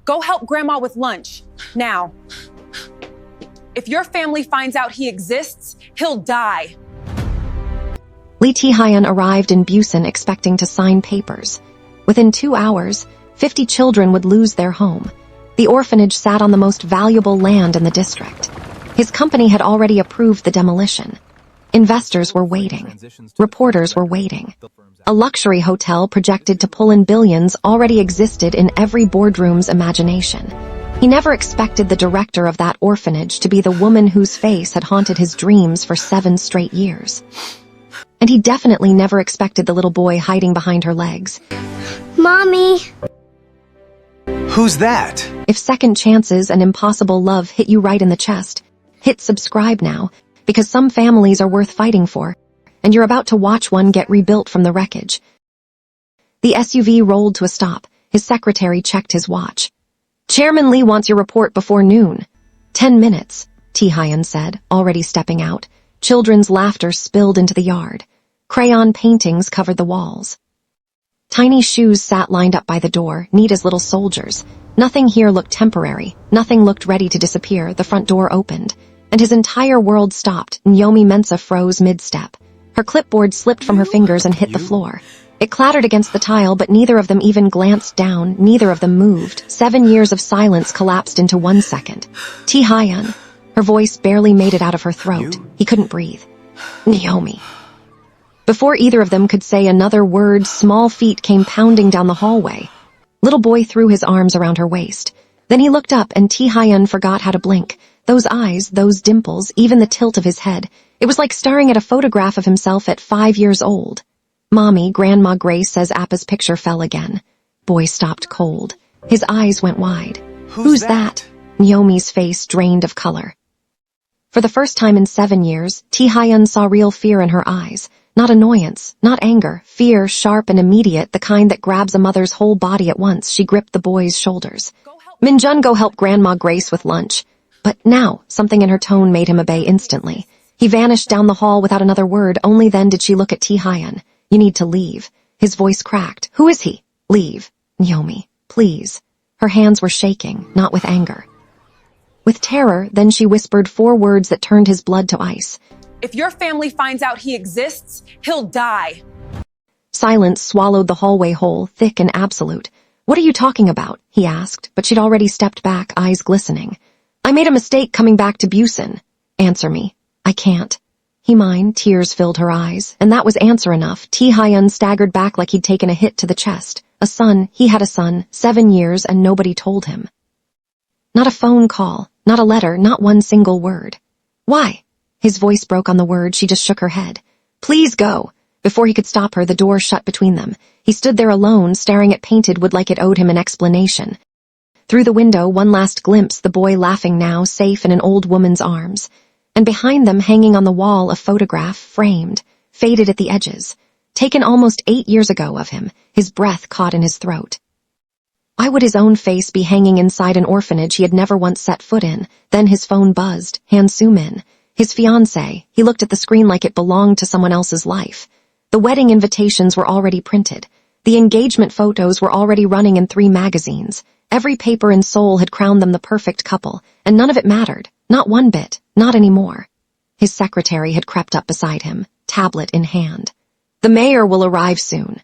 Go help Grandma with lunch. Now. If your family finds out he exists, he'll die. Lee Tae-Hyun arrived in Busan expecting to sign papers. Within 2 hours, 50 children would lose their home. The orphanage sat on the most valuable land in the district. His company had already approved the demolition. Investors were waiting. Reporters were waiting. A luxury hotel projected to pull in billions already existed in every boardroom's imagination. He never expected the director of that orphanage to be the woman whose face had haunted his dreams for 7 straight years. And he definitely never expected the little boy hiding behind her legs. Mommy! Who's that? If second chances and impossible love hit you right in the chest, hit subscribe now, because some families are worth fighting for, and you're about to watch one get rebuilt from the wreckage. The SUV rolled to a stop. His secretary checked his watch. Chairman Lee wants your report before noon. 10 minutes, Tae-Hyun said, already stepping out. Children's laughter spilled into the yard. Crayon paintings covered the walls. Tiny shoes sat lined up by the door, neat as little soldiers. Nothing here looked temporary. Nothing looked ready to disappear. The front door opened, and his entire world stopped. Naomi Mensah froze mid-step. Her clipboard slipped from her fingers and hit the floor. It clattered against the tile, but neither of them even glanced down. Neither of them moved. 7 years of silence collapsed into 1 second. Tae-Hyun. Her voice barely made it out of her throat. He couldn't breathe. Naomi. Before either of them could say another word, small feet came pounding down the hallway. Little boy threw his arms around her waist. Then he looked up, and Tae-Hyun forgot how to blink. Those eyes, those dimples, even the tilt of his head. It was like staring at a photograph of himself at 5 years old. Mommy, Grandma Grace says Appa's picture fell again. Boy stopped cold. His eyes went wide. Who's that? Naomi's face drained of color. For the first time in 7 years, Tae-Hyun saw real fear in her eyes. Not annoyance, not anger, fear, sharp and immediate, the kind that grabs a mother's whole body at once. She gripped the boy's shoulders. Min-Jun, go help Grandma Grace with lunch. But now, something in her tone made him obey instantly. He vanished down the hall without another word. Only then did she look at Tae-Hyun. You need to leave. His voice cracked. Who is he? Leave. Naomi, please. Her hands were shaking, not with anger. With terror, then she whispered 4 words that turned his blood to ice. If your family finds out he exists, he'll die. Silence swallowed the hallway whole, thick and absolute. What are you talking about? He asked, but she'd already stepped back, eyes glistening. I made a mistake coming back to Busan. Answer me. I can't. He mine, tears filled her eyes, and that was answer enough. Tae-Hyun staggered back like he'd taken a hit to the chest. A son, he had a son, 7 years, and nobody told him. Not a phone call, not a letter, not one single word. Why? His voice broke on the word. She just shook her head. Please go. Before he could stop her, the door shut between them. He stood there alone, staring at painted wood like it owed him an explanation. Through the window, one last glimpse, the boy laughing now, safe in an old woman's arms. And behind them, hanging on the wall, a photograph, framed, faded at the edges, taken almost 8 years ago of him, his breath caught in his throat. Why would his own face be hanging inside an orphanage he had never once set foot in? Then his phone buzzed. Han Soo-Min. His fiancée. He looked at the screen like it belonged to someone else's life. The wedding invitations were already printed. The engagement photos were already running in 3 magazines. Every paper in Seoul had crowned them the perfect couple, and none of it mattered. Not one bit. Not anymore. His secretary had crept up beside him, tablet in hand. The mayor will arrive soon.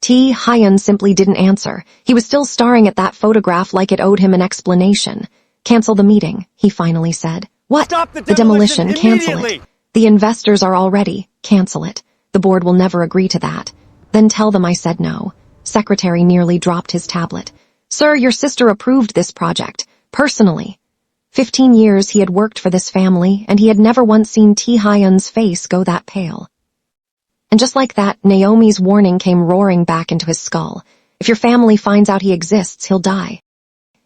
Tae-Hyun simply didn't answer. He was still staring at that photograph like it owed him an explanation. Cancel the meeting, he finally said. What? Stop the demolition, cancel it. The investors are all ready. Cancel it. The board will never agree to that. Then tell them I said no. Secretary nearly dropped his tablet. Sir, your sister approved this project. Personally. 15 years he had worked for this family, and he had never once seen Tae-Hyun's face go that pale. And just like that, Naomi's warning came roaring back into his skull. If your family finds out he exists, he'll die.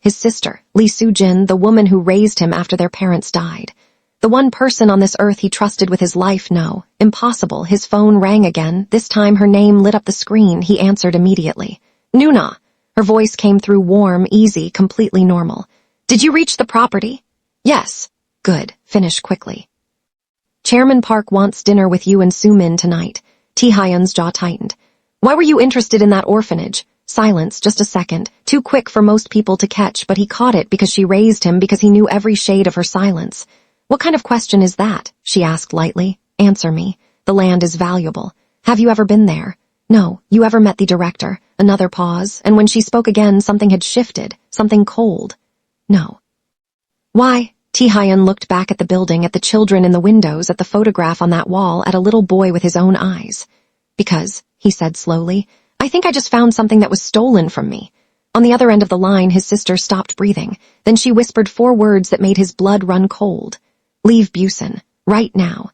His sister, Lee Soo-Jin, the woman who raised him after their parents died. The one person on this earth he trusted with his life, no. Impossible. His phone rang again. This time her name lit up the screen. He answered immediately. Nuna. Her voice came through warm, easy, completely normal. Did you reach the property? Yes. Good. Finish quickly. Chairman Park wants dinner with you and Soo-Min tonight. Tae-Hyun's jaw tightened. Why were you interested in that orphanage? Silence, just a second, too quick for most people to catch, but he caught it because she raised him, because he knew every shade of her silence. What kind of question is that? She asked lightly. Answer me. The land is valuable. Have you ever been there? No. You ever met the director? Another pause, and when she spoke again, something had shifted, something cold. No. Why? Tae-Hyun looked back at the building, at the children in the windows, at the photograph on that wall, at a little boy with his own eyes. Because, he said slowly, I think I just found something that was stolen from me. On the other end of the line, his sister stopped breathing. Then she whispered 4 words that made his blood run cold. Leave Busan. Right now.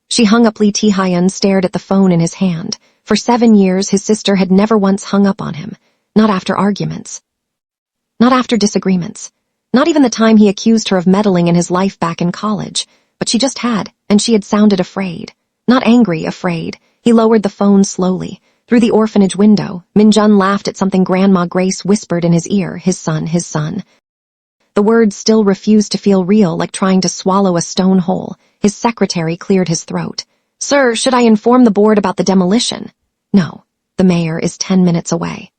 She hung up. Lee Tae-Hyun stared at the phone in his hand. For 7 years, his sister had never once hung up on him. Not after arguments. Not after disagreements. Not even the time he accused her of meddling in his life back in college. But she just had, and she had sounded afraid. Not angry, afraid. He lowered the phone slowly. Through the orphanage window, Min-Jun laughed at something Grandma Grace whispered in his ear. His son, his son. The words still refused to feel real, like trying to swallow a stone whole. His secretary cleared his throat. Sir, should I inform the board about the demolition? No. The mayor is 10 minutes away.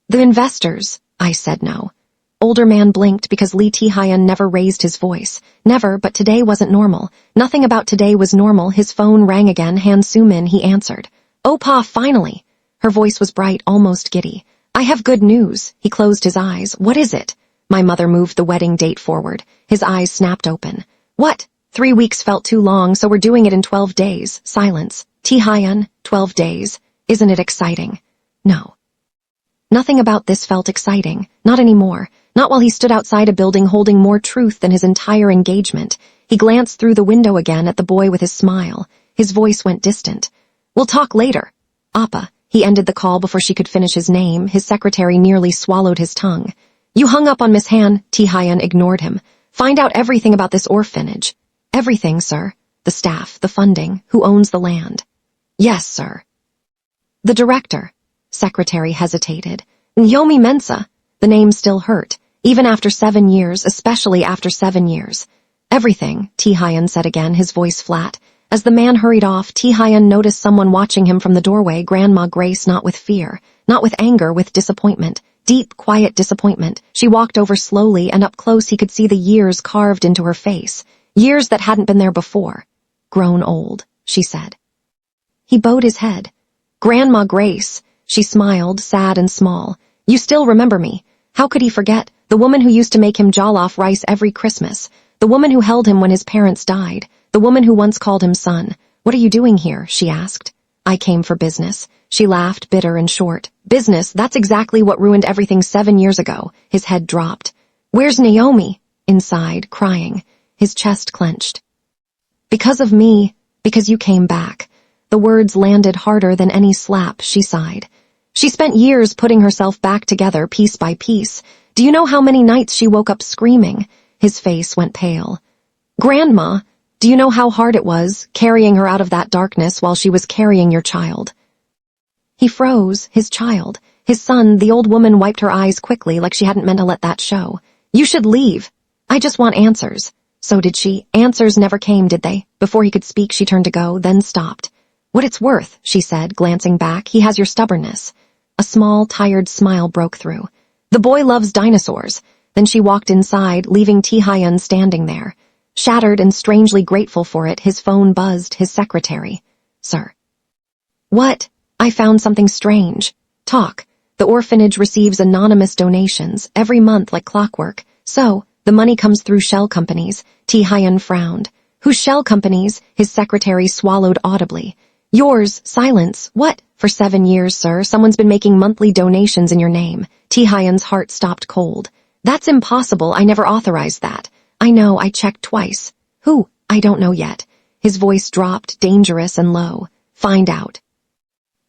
The investors, I said no. Older man blinked because Lee Tae-Hyun never raised his voice. Never, but today wasn't normal. Nothing about today was normal. His phone rang again. Han Soo-min, he answered. Oh, Pa, finally. Her voice was bright, almost giddy. I have good news. He closed his eyes. What is it? My mother moved the wedding date forward. His eyes snapped open. What? 3 weeks felt too long, so we're doing it in 12 days. Silence. Tae-Hyun, 12 days. Isn't it exciting? No. Nothing about this felt exciting. Not anymore. Not while he stood outside a building holding more truth than his entire engagement. He glanced through the window again at the boy with his smile. His voice went distant. We'll talk later. Appa. He ended the call before she could finish his name. His secretary nearly swallowed his tongue. You hung up on Miss Han. Tae-Hyun ignored him. Find out everything about this orphanage. Everything, sir. The staff, the funding, who owns the land. Yes, sir. The director. Secretary hesitated. Naomi Mensah. The name still hurt, even after 7 years, especially after 7 years. Everything, Tae-Hyun said again, his voice flat. As the man hurried off, Tae-Hyun noticed someone watching him from the doorway. Grandma Grace, not with fear, not with anger, with disappointment. Deep, quiet disappointment. She walked over slowly, and up close he could see the years carved into her face. Years that hadn't been there before. Grown old, she said. He bowed his head. Grandma Grace. She smiled, sad and small. You still remember me. How could he forget? The woman who used to make him jollof rice every Christmas. The woman who held him when his parents died. The woman who once called him son. What are you doing here? She asked. I came for business. She laughed, bitter and short. Business, that's exactly what ruined everything 7 years ago. His head dropped. Where's Naomi? Inside, crying. His chest clenched. Because of me. Because you came back. The words landed harder than any slap, she sighed. She spent years putting herself back together, piece by piece. Do you know how many nights she woke up screaming? His face went pale. Grandma, do you know how hard it was, carrying her out of that darkness while she was carrying your child? He froze, his child. His son. The old woman wiped her eyes quickly like she hadn't meant to let that show. You should leave. I just want answers. So did she. Answers never came, did they? Before he could speak, she turned to go, then stopped. What it's worth, she said, glancing back. He has your stubbornness. A small, tired smile broke through. The boy loves dinosaurs. Then she walked inside, leaving Tae-Hyun standing there. Shattered and strangely grateful for it, his phone buzzed. His secretary. Sir. What? I found something strange. Talk. The orphanage receives anonymous donations every month like clockwork. So, the money comes through shell companies. Tae-Hyun frowned. Whose shell companies? His secretary swallowed audibly. Yours. Silence. What? For 7 years, sir, someone's been making monthly donations in your name. Tae-Hyun's heart stopped cold. That's impossible. I never authorized that. I know. I checked twice. Who? I don't know yet. His voice dropped, dangerous and low. Find out.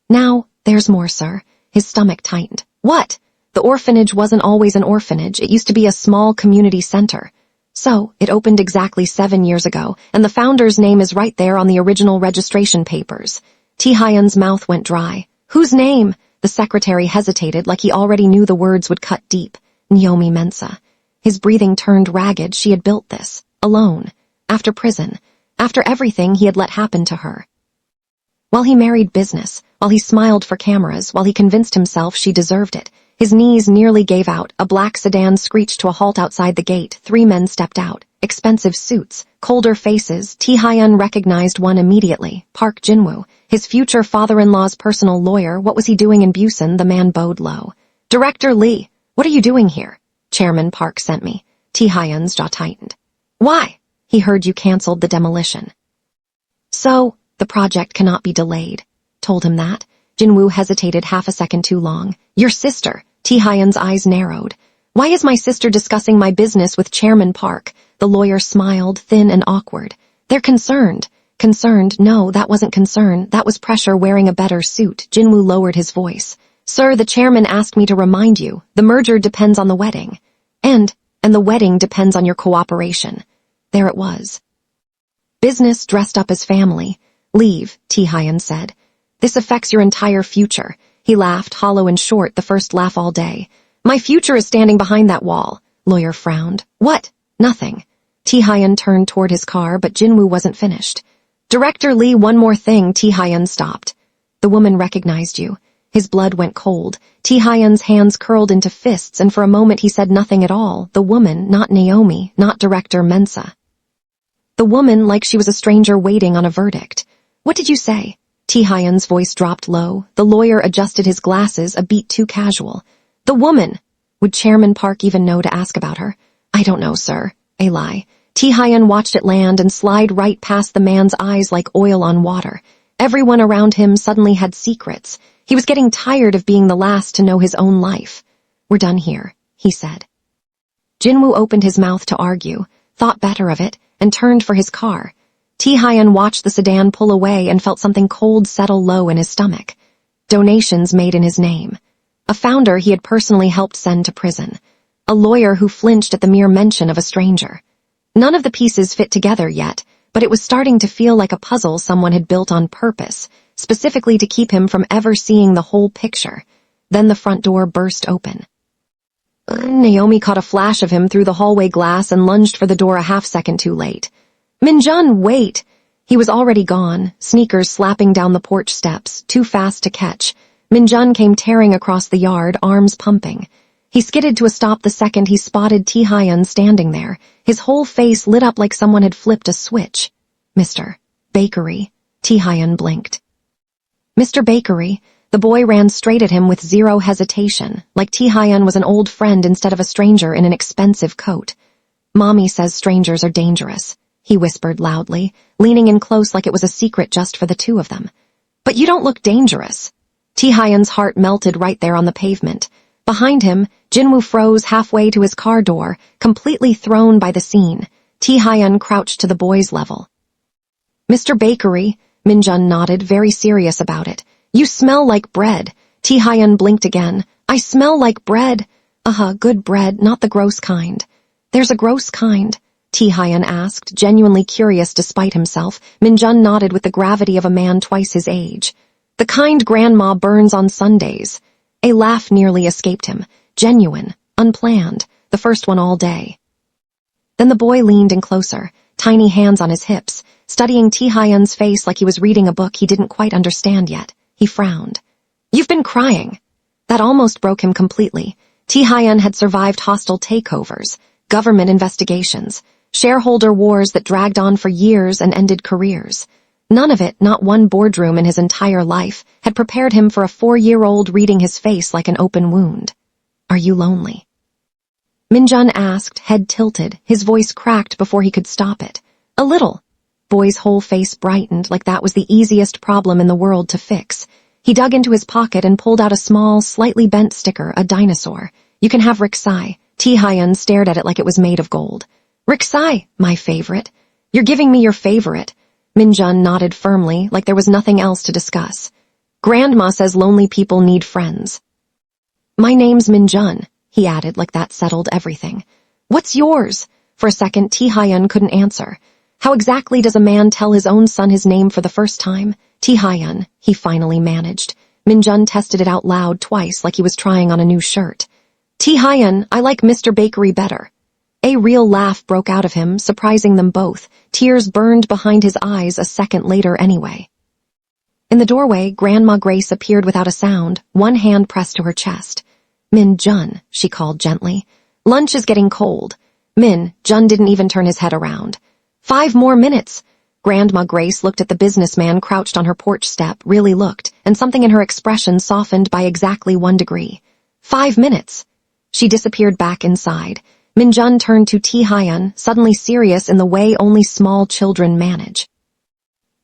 Now, there's more, sir. His stomach tightened. What? The orphanage wasn't always an orphanage. It used to be a small community center. So, it opened exactly 7 years ago, and the founder's name is right there on the original registration papers. Tae-Hyun's mouth went dry. Whose name? The secretary hesitated like he already knew the words would cut deep. Naomi Mensah. His breathing turned ragged. She had built this. Alone. After prison. After everything he had let happen to her. While he married business. while he smiled for cameras, while he convinced himself she deserved it. His knees nearly gave out. A black sedan screeched to a halt outside the gate. 3 men stepped out. Expensive suits, colder faces. Tae-Hyun recognized one immediately. Park Jin-woo, his future father-in-law's personal lawyer. What was he doing in Busan? The man bowed low. Director Lee, what are you doing here? Chairman Park sent me. Tae-Hyun's jaw tightened. Why? He heard you canceled the demolition. So, the project cannot be delayed. Told him that. Jin-woo hesitated half a second too long. Your sister. Tae-Hyun's eyes narrowed. Why is my sister discussing my business with Chairman Park? The lawyer smiled, thin and awkward. They're concerned. Concerned? No, that wasn't concern. That was pressure wearing a better suit. Jin-woo lowered his voice. Sir, the chairman asked me to remind you. The merger depends on the wedding. And the wedding depends on your cooperation. There it was. Business dressed up as family. Leave, Tae-Hyun said. This affects your entire future. He laughed, hollow and short, the first laugh all day. My future is standing behind that wall. Lawyer frowned. What? Nothing. Tae-Hyun turned toward his car, but Jin-woo wasn't finished. Director Lee, one more thing. Tae-Hyun stopped. The woman recognized you. His blood went cold. Tae-Hyun's hands curled into fists, and for a moment he said nothing at all. The woman, not Naomi, not Director Mensah. The woman, like she was a stranger waiting on a verdict. What did you say? Tae-Hyun's voice dropped low. The lawyer adjusted his glasses, a beat too casual. The woman! Would Chairman Park even know to ask about her? I don't know, sir. A lie. Tae-Hyun watched it land and slide right past the man's eyes like oil on water. Everyone around him suddenly had secrets. He was getting tired of being the last to know his own life. We're done here, he said. Jin-woo opened his mouth to argue, thought better of it, and turned for his car. Tae-Hyun watched the sedan pull away and felt something cold settle low in his stomach. Donations made in his name. A founder he had personally helped send to prison. A lawyer who flinched at the mere mention of a stranger. None of the pieces fit together yet, but it was starting to feel like a puzzle someone had built on purpose, specifically to keep him from ever seeing the whole picture. Then the front door burst open. Naomi caught a flash of him through the hallway glass and lunged for the door a half-second too late. Min-Jun, wait! He was already gone, sneakers slapping down the porch steps, too fast to catch. Min-Jun came tearing across the yard, arms pumping. He skidded to a stop the second he spotted Tae-Hyun standing there, his whole face lit up like someone had flipped a switch. Mr. Bakery. Tae-Hyun blinked. Mr. Bakery. The boy ran straight at him with zero hesitation, like Tae-Hyun was an old friend instead of a stranger in an expensive coat. Mommy says strangers are dangerous, he whispered loudly, leaning in close like it was a secret just for the two of them. But you don't look dangerous. Tae-Hyun's heart melted right there on the pavement. Behind him, Jin-woo froze halfway to his car door, completely thrown by the scene. Tae-Hyun crouched to the boy's level. Mr. Bakery, Min-Jun nodded, very serious about it. You smell like bread. Tae-Hyun blinked again. I smell like bread. Good bread, not the gross kind. There's a gross kind? Tae-Hyun asked, genuinely curious despite himself. Min-Jun nodded with the gravity of a man twice his age. The kind grandma burns on Sundays. A laugh nearly escaped him. Genuine, unplanned, the first one all day. Then the boy leaned in closer, tiny hands on his hips, studying Tae-Hyun's face like he was reading a book he didn't quite understand yet. He frowned. You've been crying. That almost broke him completely. Tae-Hyun had survived hostile takeovers, government investigations, shareholder wars that dragged on for years and ended careers. None of it, not one boardroom in his entire life, had prepared him for a 4-year-old reading his face like an open wound. Are you lonely? Min-Jun asked, head tilted, his voice cracked before he could stop it. A little. Boy's whole face brightened like that was the easiest problem in the world to fix. He dug into his pocket and pulled out a small, slightly bent sticker, a dinosaur. You can have Riksai. Tae-Hyun stared at it like it was made of gold. Riksai, my favorite. You're giving me your favorite. Min-Jun nodded firmly, like there was nothing else to discuss. Grandma says lonely people need friends. My name's Min-Jun, he added like that settled everything. What's yours? For a second, Tae-Hyun couldn't answer. How exactly does a man tell his own son his name for the first time? Tae-Hyun, he finally managed. Min-Jun tested it out loud twice like he was trying on a new shirt. Tae-Hyun, I like Mr. Bakery better. A real laugh broke out of him, surprising them both. Tears burned behind his eyes a second later anyway. In the doorway, Grandma Grace appeared without a sound, one hand pressed to her chest. Min-Jun, she called gently. Lunch is getting cold. Min-Jun didn't even turn his head around. 5 more minutes. Grandma Grace looked at the businessman crouched on her porch step, really looked, and something in her expression softened by exactly 1 degree. 5 minutes. She disappeared back inside. Min-Jun turned to Tae-Hyun, suddenly serious in the way only small children manage.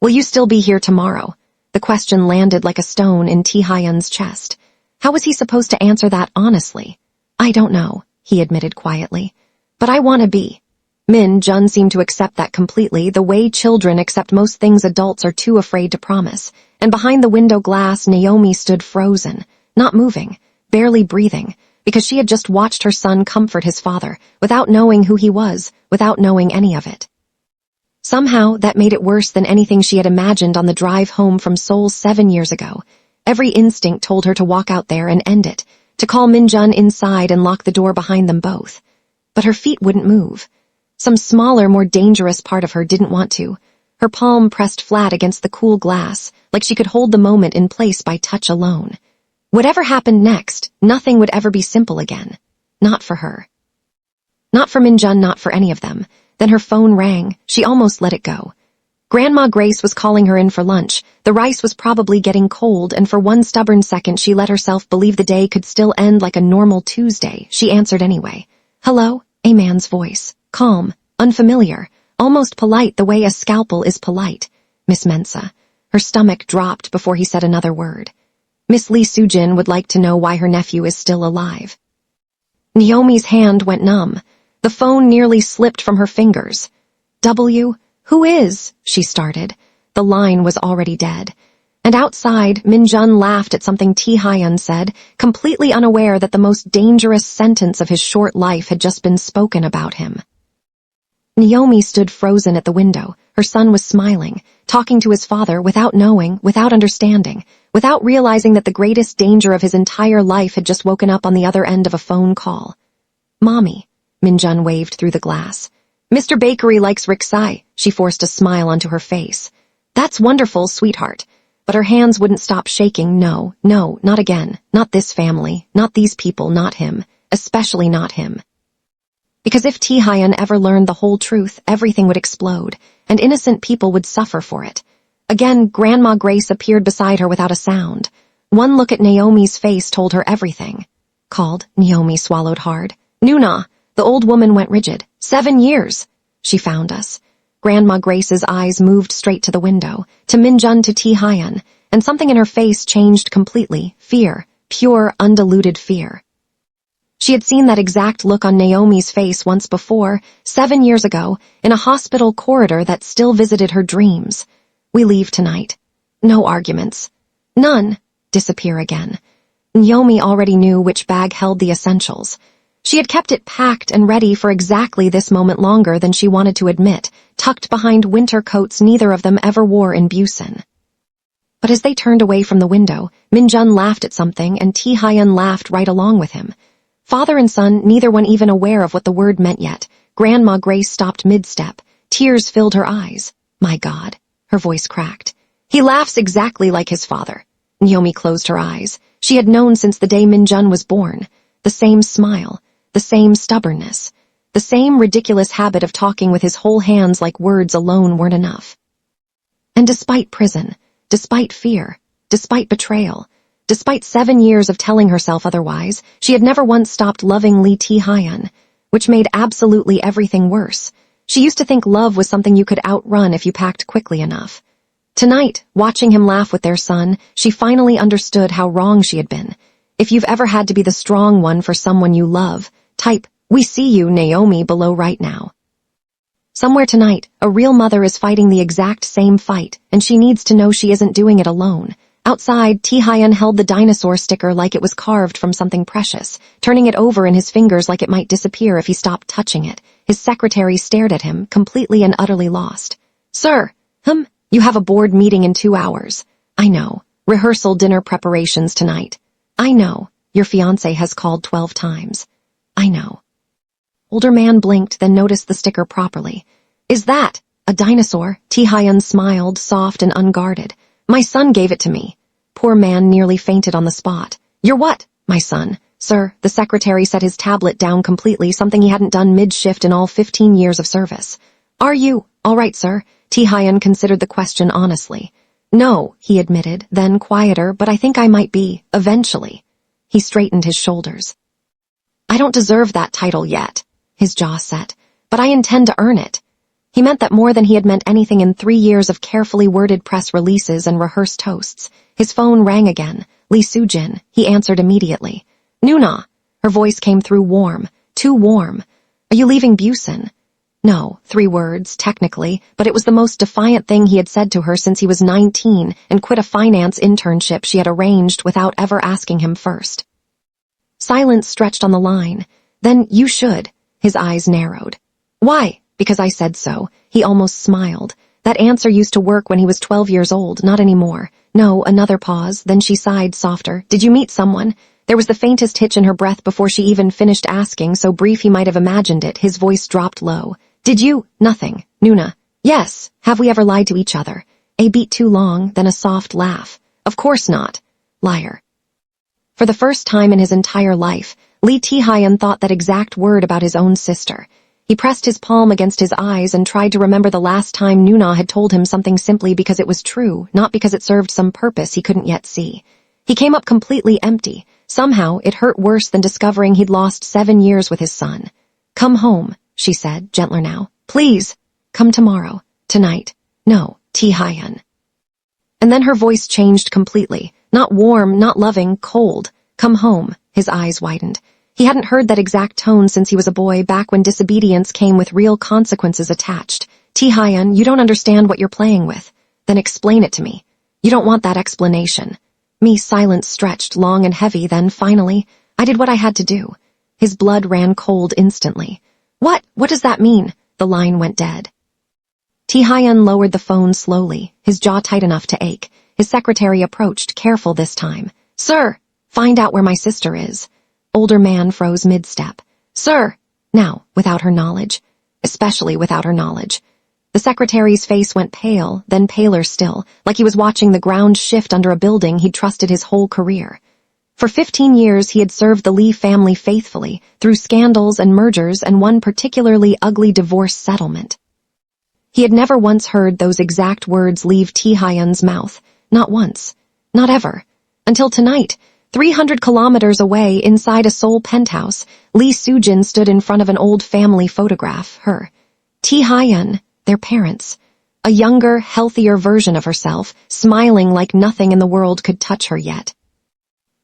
Will you still be here tomorrow? The question landed like a stone in Tae-Hyun's chest. How was he supposed to answer that honestly? I don't know, he admitted quietly. But I want to be. Min-Jun seemed to accept that completely, the way children accept most things adults are too afraid to promise. And behind the window glass, Naomi stood frozen, not moving, barely breathing, because she had just watched her son comfort his father, without knowing who he was, without knowing any of it. Somehow, that made it worse than anything she had imagined on the drive home from Seoul 7 years ago. Every instinct told her to walk out there and end it, to call Min-Jun inside and lock the door behind them both. But her feet wouldn't move. Some smaller, more dangerous part of her didn't want to. Her palm pressed flat against the cool glass, like she could hold the moment in place by touch alone. Whatever happened next, nothing would ever be simple again. Not for her. Not for Min-Jun, not for any of them. Then her phone rang. She almost let it go. Grandma Grace was calling her in for lunch. The rice was probably getting cold, and for 1 stubborn second she let herself believe the day could still end like a normal Tuesday. She answered anyway. Hello? A man's voice. Calm, unfamiliar, almost polite the way a scalpel is polite. Miss Mensah. Her stomach dropped before he said another word. Miss Lee Soo-Jin would like to know why her nephew is still alive. Naomi's hand went numb. The phone nearly slipped from her fingers. Who is? She started. The line was already dead. And outside, Min-Jun laughed at something Tae-Hyun said, completely unaware that the most dangerous sentence of his short life had just been spoken about him. Naomi stood frozen at the window. Her son was smiling, talking to his father without knowing, without understanding, without realizing that the greatest danger of his entire life had just woken up on the other end of a phone call. Mommy, Min-Jun waved through the glass. Mr. Bakery likes riksai. She forced a smile onto her face. That's wonderful, sweetheart. But her hands wouldn't stop shaking. No, not again. Not this family. Not these people. Not him. Especially not him. Because if Tae-Hyun ever learned the whole truth, everything would explode, and innocent people would suffer for it. Again, Grandma Grace appeared beside her without a sound. One look at Naomi's face told her everything. Called, Naomi swallowed hard. Nuna. The old woman went rigid. 7 years. She found us. Grandma Grace's eyes moved straight to the window, to Min-Jun, to Tae-Hyun, and something in her face changed completely. Fear. Pure, undiluted fear. She had seen that exact look on Naomi's face once before, 7 years ago, in a hospital corridor that still visited her dreams. We leave tonight. No arguments. None. Disappear again. Naomi already knew which bag held the essentials. She had kept it packed and ready for exactly this moment longer than she wanted to admit, tucked behind winter coats neither of them ever wore in Busan. But as they turned away from the window, Min-Jun laughed at something and Tae-Hyun laughed right along with him. Father and son, neither one even aware of what the word meant yet. Grandma Grace stopped mid-step. Tears filled her eyes. My God. Her voice cracked. He laughs exactly like his father. Naomi closed her eyes. She had known since the day Min-Jun was born. The same smile. The same stubbornness. The same ridiculous habit of talking with his whole hands like words alone weren't enough. And despite prison, despite fear, despite betrayal, despite 7 years of telling herself otherwise, she had never once stopped loving Lee Tae-Hyun, which made absolutely everything worse. She used to think love was something you could outrun if you packed quickly enough. Tonight, watching him laugh with their son, she finally understood how wrong she had been. If you've ever had to be the strong one for someone you love, type, "We see you, Naomi," below right now. Somewhere tonight, a real mother is fighting the exact same fight, and she needs to know she isn't doing it alone. Outside, Tae-Hyun held the dinosaur sticker like it was carved from something precious, turning it over in his fingers like it might disappear if he stopped touching it. His secretary stared at him, completely and utterly lost. Sir, you have a board meeting in 2 hours. I know. Rehearsal dinner preparations tonight. I know. Your fiancé has called 12 times. I know. Older man blinked, then noticed the sticker properly. Is that a dinosaur? Tae-Hyun smiled, soft and unguarded. My son gave it to me. Poor man nearly fainted on the spot. You're what, my son? Sir, the secretary set his tablet down completely, something he hadn't done mid-shift in all 15 years of service. Are you? All right, sir. Tae-Hyun considered the question honestly. No, he admitted, then quieter, but I think I might be, eventually. He straightened his shoulders. I don't deserve that title yet, his jaw set, but I intend to earn it. He meant that more than he had meant anything in 3 years of carefully worded press releases and rehearsed toasts. His phone rang again. Lee Soo-Jin. He answered immediately. Nuna. Her voice came through warm. Too warm. Are you leaving Busan? No, 3 words, technically, but it was the most defiant thing he had said to her since he was 19 and quit a finance internship she had arranged without ever asking him first. Silence stretched on the line. Then you should. His eyes narrowed. Why? Because I said so. He almost smiled. That answer used to work when he was 12 years old, not anymore. No, another pause, then she sighed softer. Did you meet someone? There was the faintest hitch in her breath before she even finished asking, so brief he might have imagined it. His voice dropped low. Did you? Nothing. Nuna. Yes. Have we ever lied to each other? A beat too long, then a soft laugh. Of course not. Liar. For the first time in his entire life, Lee Tae-Hyun thought that exact word about his own sister. He pressed his palm against his eyes and tried to remember the last time Nuna had told him something simply because it was true, not because it served some purpose he couldn't yet see. He came up completely empty. Somehow, it hurt worse than discovering he'd lost 7 years with his son. Come home, she said, gentler now. Please, come tomorrow, tonight. No, Tae-Hyun. And then her voice changed completely. Not warm, not loving, cold. Come home. His eyes widened. He hadn't heard that exact tone since he was a boy, back when disobedience came with real consequences attached. Tae-Hyun, you don't understand what you're playing with. Then explain it to me. You don't want that explanation. Silence stretched long and heavy, then finally, I did what I had to do. His blood ran cold instantly. What does that mean? The line went dead. Tae-Hyun lowered the phone slowly, his jaw tight enough to ache. His secretary approached, careful this time. Sir, find out where my sister is. Older man froze mid-step. Sir! Now, without her knowledge. Especially without her knowledge. The secretary's face went pale, then paler still, like he was watching the ground shift under a building he'd trusted his whole career. For 15 years he had served the Lee family faithfully, through scandals and mergers and one particularly ugly divorce settlement. He had never once heard those exact words leave Tae-Hyun's mouth. Not once. Not ever. Until tonight. 300 kilometers away, inside a Seoul penthouse, Lee Soo-Jin stood in front of an old family photograph, her. Tae-Hyun, their parents. A younger, healthier version of herself, smiling like nothing in the world could touch her yet.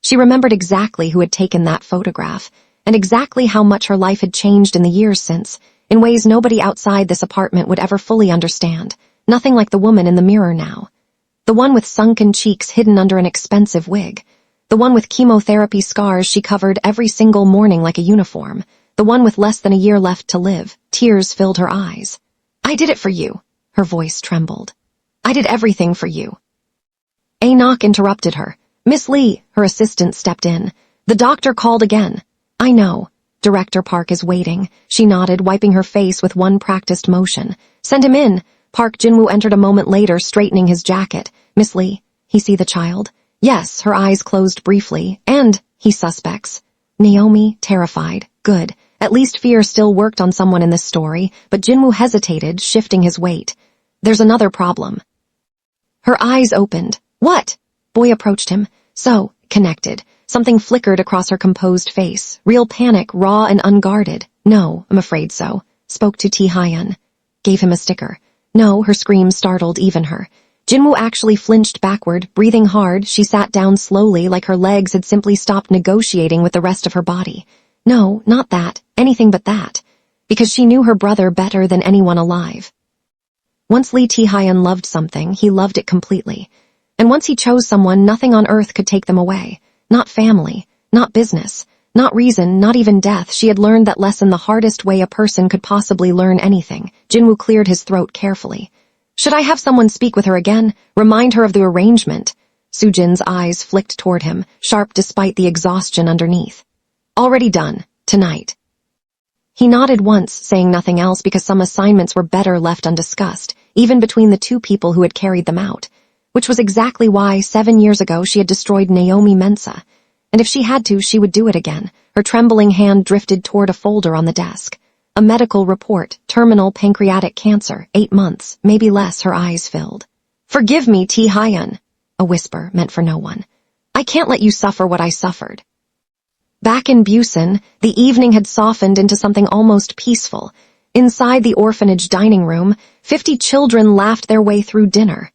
She remembered exactly who had taken that photograph, and exactly how much her life had changed in the years since, in ways nobody outside this apartment would ever fully understand. Nothing like the woman in the mirror now. The one with sunken cheeks hidden under an expensive wig. The one with chemotherapy scars she covered every single morning like a uniform. The one with less than a year left to live. Tears filled her eyes. I did it for you. Her voice trembled. I did everything for you. A knock interrupted her. Miss Lee, her assistant stepped in. The doctor called again. I know. Director Park is waiting. She nodded, wiping her face with one practiced motion. Send him in. Park Jin-woo entered a moment later, straightening his jacket. Miss Lee, he see the child? Yes, her eyes closed briefly. And, he suspects. Naomi, terrified. Good. At least fear still worked on someone in this story, but Jin-woo hesitated, shifting his weight. There's another problem. Her eyes opened. What? Boy approached him. So, connected. Something flickered across her composed face. Real panic, raw and unguarded. No, I'm afraid so. Spoke to Tae-Hyun. Gave him a sticker. No, her scream startled even her. Jin-woo actually flinched backward, breathing hard. She sat down slowly, like her legs had simply stopped negotiating with the rest of her body. No, not that. Anything but that. Because she knew her brother better than anyone alive. Once Lee Tae-Hyun loved something, he loved it completely. And once he chose someone, nothing on earth could take them away. Not family, not business, not reason, not even death. She had learned that lesson the hardest way a person could possibly learn anything. Jin-woo cleared his throat carefully. Should I have someone speak with her again? Remind her of the arrangement? Soo-Jin's eyes flicked toward him, sharp despite the exhaustion underneath. Already done. Tonight. He nodded once, saying nothing else because some assignments were better left undiscussed, even between the two people who had carried them out. which was exactly why 7 years ago she had destroyed Naomi Mensah. And if she had to, she would do it again. Her trembling hand drifted toward a folder on the desk. A medical report, terminal pancreatic cancer, 8 months, maybe less. Her eyes filled. "Forgive me, Tae-Hyun," a whisper meant for no one. "I can't let you suffer what I suffered." Back in Busan, the evening had softened into something almost peaceful. Inside the orphanage dining room, 50 children laughed their way through dinner.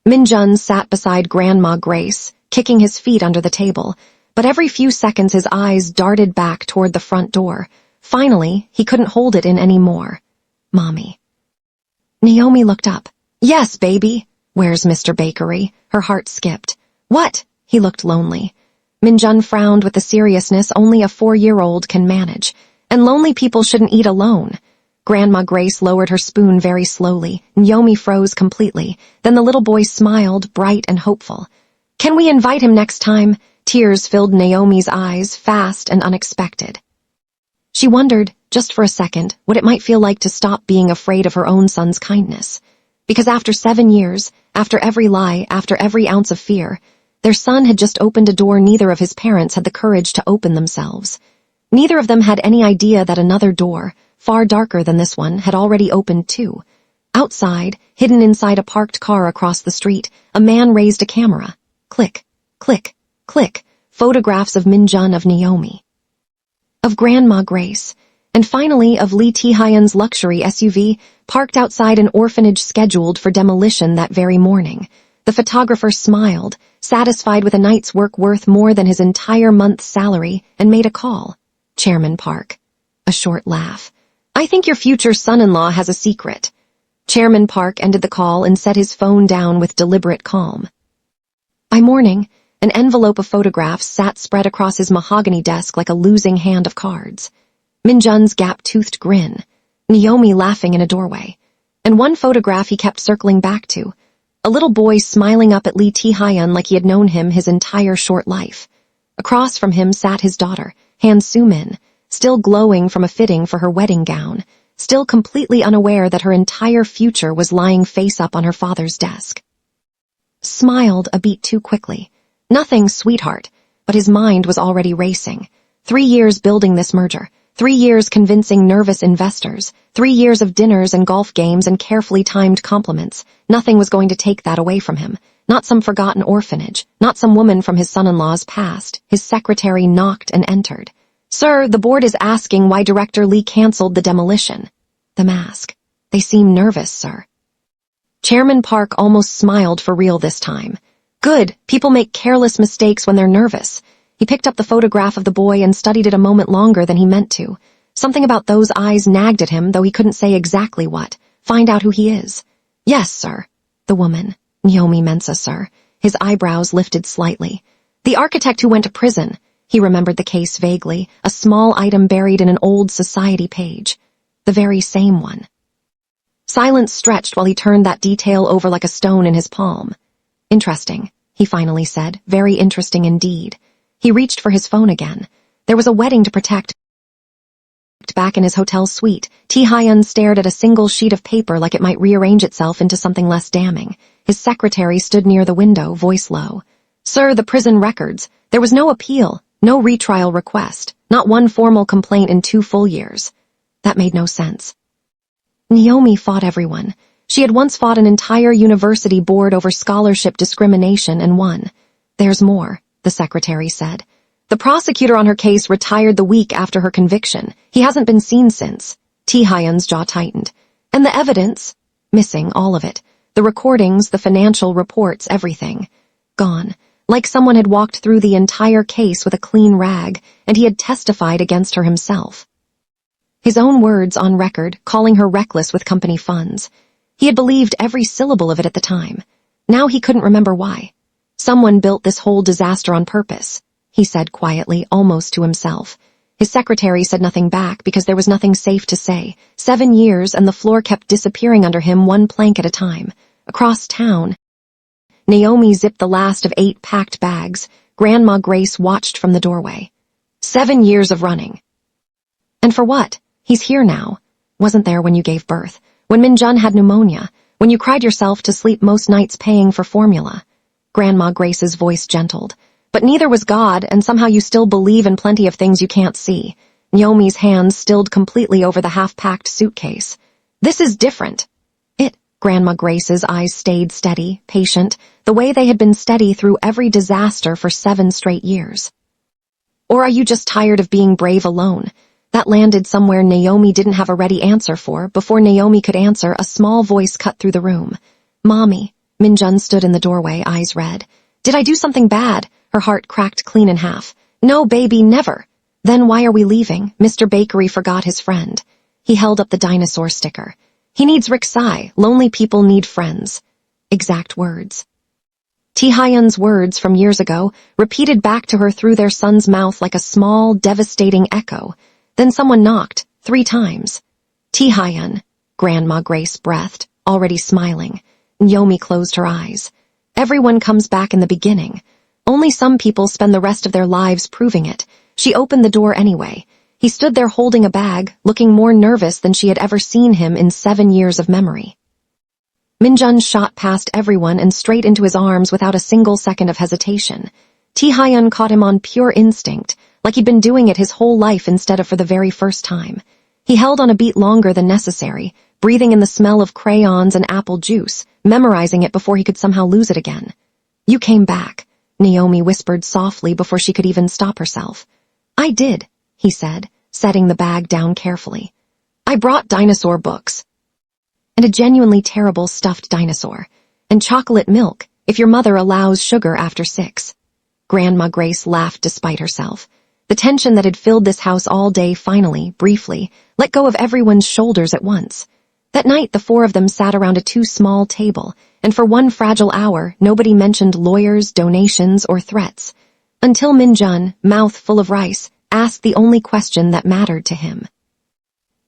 Min-Jun sat beside Grandma Grace, kicking his feet under the table, but every few seconds his eyes darted back toward the front door. Finally, he couldn't hold it in anymore. Mommy. Naomi looked up. "Yes, baby." "Where's Mr. Bakery?" Her heart skipped. "What?" He looked lonely. Min-Jun frowned with the seriousness only a 4-year-old can manage. And lonely people shouldn't eat alone. Grandma Grace lowered her spoon very slowly. Naomi froze completely. Then the little boy smiled, bright and hopeful. "Can we invite him next time?" Tears filled Naomi's eyes, fast and unexpected. She wondered, just for a second, what it might feel like to stop being afraid of her own son's kindness. Because after 7 years, after every lie, after every ounce of fear, their son had just opened a door neither of his parents had the courage to open themselves. Neither of them had any idea that another door, far darker than this one, had already opened too. Outside, hidden inside a parked car across the street, a man raised a camera. Click, click, click, photographs of Min-Jun, of Naomi, of Grandma Grace, and finally of Lee Tae-Hyun's luxury SUV parked outside an orphanage scheduled for demolition that very morning. The photographer smiled, satisfied with a night's work worth more than his entire month's salary, and made a call. "Chairman Park." A short laugh. "I think your future son-in-law has a secret." Chairman Park ended the call and set his phone down with deliberate calm. By morning, an envelope of photographs sat spread across his mahogany desk like a losing hand of cards. Min-Jun's gap-toothed grin, Naomi laughing in a doorway, and one photograph he kept circling back to, a little boy smiling up at Lee Tae-Hyun like he had known him his entire short life. Across from him sat his daughter, Han Soo-Min, still glowing from a fitting for her wedding gown, still completely unaware that her entire future was lying face up on her father's desk. Smiled a beat too quickly. Nothing, sweetheart, but his mind was already racing. 3 years building this merger, 3 years convincing nervous investors, 3 years of dinners and golf games and carefully timed compliments. Nothing was going to take that away from him. Not some forgotten orphanage, not some woman from his son-in-law's past. His secretary knocked and entered. "Sir, the board is asking why Director Lee canceled the demolition." The mask. "They seem nervous, sir." Chairman Park almost smiled for real this time. "Good, people make careless mistakes when they're nervous." He picked up the photograph of the boy and studied it a moment longer than he meant to. Something about those eyes nagged at him, though he couldn't say exactly what. Find out who he is. "Yes, sir." The woman. "Naomi Mensah, sir." His eyebrows lifted slightly. "The architect who went to prison." He remembered the case vaguely, a small item buried in an old society page. The very same one. Silence stretched while he turned that detail over like a stone in his palm. "Interesting," he finally said. "Very interesting indeed." He reached for his phone again. There was a wedding to protect. Back in his hotel suite, Tae-Hyun stared at a single sheet of paper like it might rearrange itself into something less damning. His secretary stood near the window, voice low. "Sir, the prison records. There was no appeal, no retrial request, not one formal complaint in 2 full years." That made no sense. Naomi fought everyone. She had once fought an entire university board over scholarship discrimination and won. "There's more," the secretary said. "The prosecutor on her case retired the week after her conviction. He hasn't been seen since." Tae-Hyun's jaw tightened. "And the evidence?" "Missing, all of it. The recordings, the financial reports, everything. Gone. Like someone had walked through the entire case with a clean rag, and he had testified against her himself. His own words on record, calling her reckless with company funds. He had believed every syllable of it at the time. Now he couldn't remember why. "Someone built this whole disaster on purpose," he said quietly, almost to himself. His secretary said nothing back because there was nothing safe to say. 7 years, and the floor kept disappearing under him, one plank at a time. Across town, Naomi zipped the last of 8 packed bags. Grandma Grace watched from the doorway. 7 years of running. And for what? He's here now. Wasn't there when you gave birth. When Min-Jun had pneumonia. when you cried yourself to sleep most nights paying for formula. Grandma Grace's voice gentled. But neither was God, and somehow you still believe in plenty of things you can't see. Naomi's hands stilled completely over the half-packed suitcase. This is different. Grandma Grace's eyes stayed steady, patient, the way they had been steady through every disaster for 7 straight years. Or are you just tired of being brave alone? That landed somewhere Naomi didn't have a ready answer for. Before Naomi could answer, a small voice cut through the room. Mommy. Min-Jun stood in the doorway, eyes red. Did I do something bad? Her heart cracked clean in half. No, baby, never. Then why are we leaving? Mr. Bakery forgot his friend. He held up the dinosaur sticker. He needs Riksai. Lonely people need friends. Exact words. Tae-Hyun's words from years ago repeated back to her through their son's mouth like a small, devastating echo. Then someone knocked, 3 times. Tae-Hyun, Grandma Grace breathed, already smiling. Naomi closed her eyes. Everyone comes back in the beginning. Only some people spend the rest of their lives proving it. She opened the door anyway. He stood there holding a bag, looking more nervous than she had ever seen him in 7 years of memory. Min-Jun shot past everyone and straight into his arms without a single second of hesitation. Tae-Hyun caught him on pure instinct, like he'd been doing it his whole life instead of for the very first time. He held on a beat longer than necessary, breathing in the smell of crayons and apple juice, memorizing it before he could somehow lose it again. You came back, Naomi whispered softly before she could even stop herself. I did, he said, setting the bag down carefully. I brought dinosaur books. And a genuinely terrible stuffed dinosaur. And chocolate milk, if your mother allows sugar after 6. Grandma Grace laughed despite herself. The tension that had filled this house all day finally, briefly, let go of everyone's shoulders at once. That night the 4 of them sat around a too small table, and for 1 fragile hour nobody mentioned lawyers, donations, or threats. Until Min-Jun, mouth full of rice, asked the only question that mattered to him.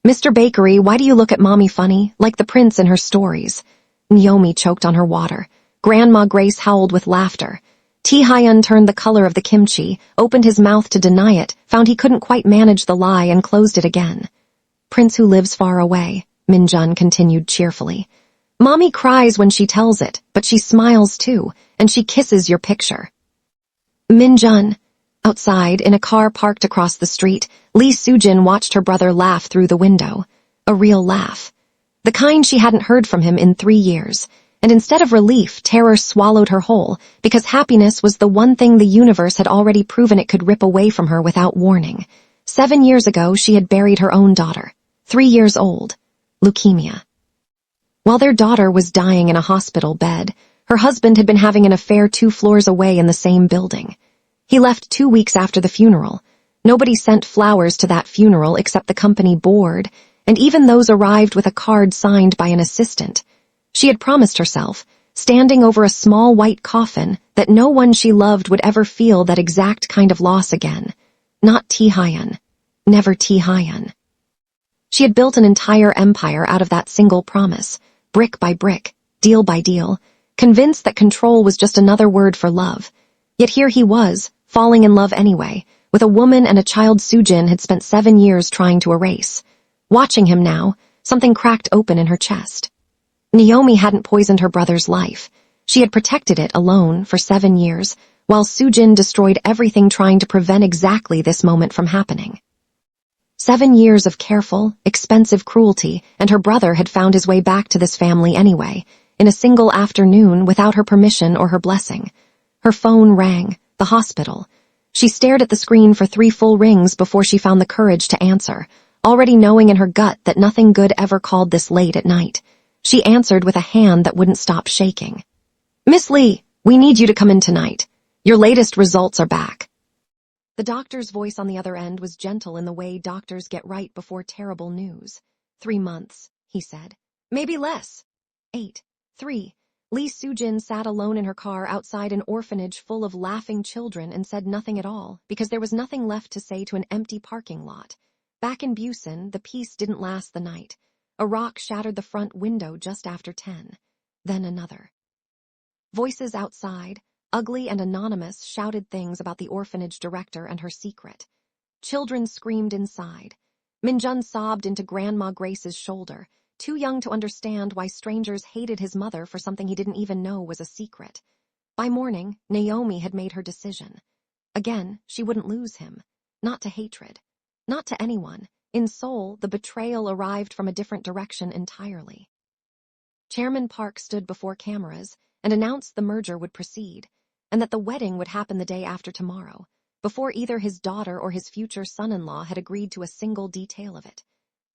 Mr. Bakery, why do you look at Mommy funny, like the prince in her stories? Naomi choked on her water. Grandma Grace howled with laughter. Tae-Hyun turned the color of the kimchi, opened his mouth to deny it, found he couldn't quite manage the lie and closed it again. Prince who lives far away, Min-Jun continued cheerfully. Mommy cries when she tells it, but she smiles too, and she kisses your picture. Min-Jun. Outside, in a car parked across the street, Soo-Jin watched her brother laugh through the window. A real laugh. The kind she hadn't heard from him in 3 years. And instead of relief, terror swallowed her whole, because happiness was the one thing the universe had already proven it could rip away from her without warning. 7 years ago, she had buried her own daughter. 3 years old. Leukemia. While their daughter was dying in a hospital bed, her husband had been having an affair 2 floors away in the same building. He left 2 weeks after the funeral. Nobody sent flowers to that funeral except the company board, and even those arrived with a card signed by an assistant. She had promised herself, standing over a small white coffin, that no one she loved would ever feel that exact kind of loss again. Not Tae-Hyun. Never Tae-Hyun. She had built an entire empire out of that single promise, brick by brick, deal by deal, convinced that control was just another word for love. Yet here he was, falling in love anyway, with a woman and a child Soo-Jin had spent 7 years trying to erase. Watching him now, something cracked open in her chest. Naomi hadn't poisoned her brother's life. She had protected it alone for 7 years, while Soo-Jin destroyed everything trying to prevent exactly this moment from happening. 7 years of careful, expensive cruelty, and her brother had found his way back to this family anyway, in a single afternoon without her permission or her blessing. Her phone rang, the hospital. She stared at the screen for 3 full rings before she found the courage to answer, already knowing in her gut that nothing good ever called this late at night. She answered with a hand that wouldn't stop shaking. Miss Lee, we need you to come in tonight. Your latest results are back. The doctor's voice on the other end was gentle in the way doctors get right before terrible news. 3 months, he said. Maybe less. 8. 3. Lee Soo-Jin sat alone in her car outside an orphanage full of laughing children and said nothing at all, because there was nothing left to say to an empty parking lot. Back in Busan, the peace didn't last the night. A rock shattered the front window just after 10. Then another. Voices outside, ugly and anonymous, shouted things about the orphanage director and her secret. Children screamed inside. Min-Jun sobbed into Grandma Grace's shoulder, too young to understand why strangers hated his mother for something he didn't even know was a secret. By morning, Naomi had made her decision. Again, she wouldn't lose him. Not to hatred. Not to anyone. In Seoul, the betrayal arrived from a different direction entirely. Chairman Park stood before cameras and announced the merger would proceed, and that the wedding would happen the day after tomorrow, before either his daughter or his future son-in-law had agreed to a single detail of it.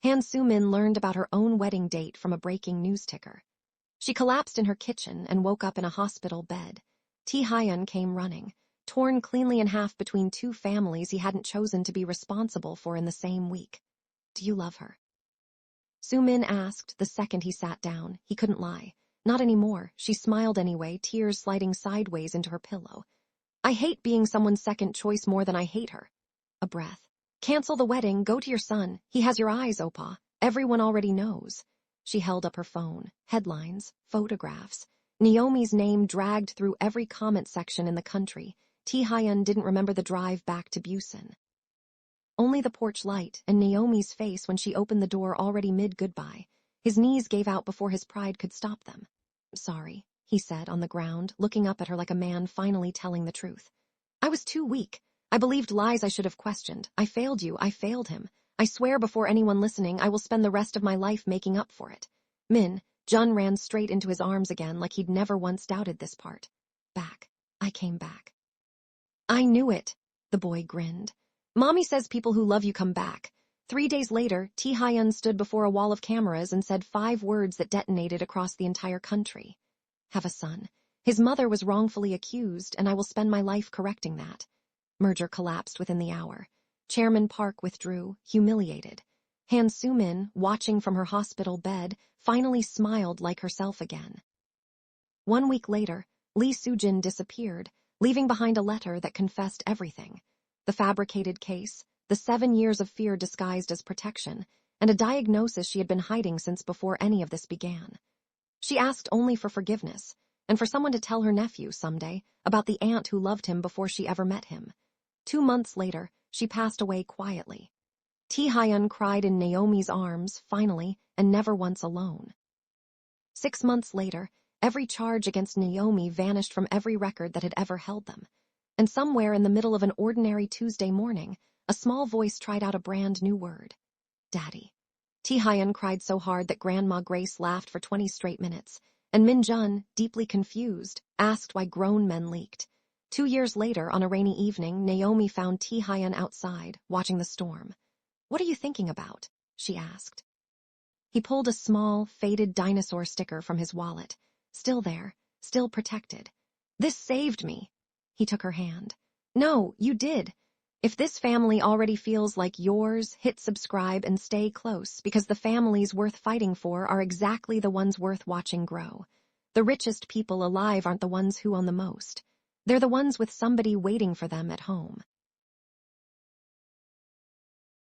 Han Soo-min learned about her own wedding date from a breaking news ticker. She collapsed in her kitchen and woke up in a hospital bed. Lee Tae-Hyun came running, torn cleanly in half between two families he hadn't chosen to be responsible for in the same week. Do you love her? Soo-min asked the second he sat down. He couldn't lie. Not anymore. She smiled anyway, tears sliding sideways into her pillow. I hate being someone's second choice more than I hate her. A breath. Cancel the wedding, go to your son. He has your eyes, Oppa. Everyone already knows. She held up her phone. Headlines, photographs. Naomi's name dragged through every comment section in the country. Lee Tae-Hyun didn't remember the drive back to Busan. Only the porch light and Naomi's face when she opened the door already mid-goodbye. His knees gave out before his pride could stop them. Sorry, he said on the ground, looking up at her like a man finally telling the truth. I was too weak. I believed lies I should have questioned. I failed you. I failed him. I swear before anyone listening, I will spend the rest of my life making up for it. Min-Jun ran straight into his arms again like he'd never once doubted this part. Back. I came back. I knew it, the boy grinned. Mommy says people who love you come back. 3 days later, Lee Tae-Hyun stood before a wall of cameras and said 5 words that detonated across the entire country. Have a son. His mother was wrongfully accused, and I will spend my life correcting that. Merger collapsed within the hour. Chairman Park withdrew, humiliated. Han Soo-min, watching from her hospital bed, finally smiled like herself again. 1 week later, Soo-Jin disappeared, leaving behind a letter that confessed everything. The fabricated case, the 7 years of fear disguised as protection, and a diagnosis she had been hiding since before any of this began. She asked only for forgiveness, and for someone to tell her nephew someday about the aunt who loved him before she ever met him. 2 months later, she passed away quietly. Lee Tae-Hyun cried in Naomi's arms, finally, and never once alone. 6 months later, every charge against Naomi vanished from every record that had ever held them. And somewhere in the middle of an ordinary Tuesday morning, a small voice tried out a brand new word. Daddy. Lee Tae-Hyun cried so hard that Grandma Grace laughed for 20 straight minutes, and Min-Jun, deeply confused, asked why grown men leaked. 2 years later, on a rainy evening, Naomi found Lee Tae-Hyun outside, watching the storm. What are you thinking about? She asked. He pulled a small, faded dinosaur sticker from his wallet. Still there, still protected. This saved me. He took her hand. No, you did. If this family already feels like yours, hit subscribe and stay close because the families worth fighting for are exactly the ones worth watching grow. The richest people alive aren't the ones who own the most. They're the ones with somebody waiting for them at home.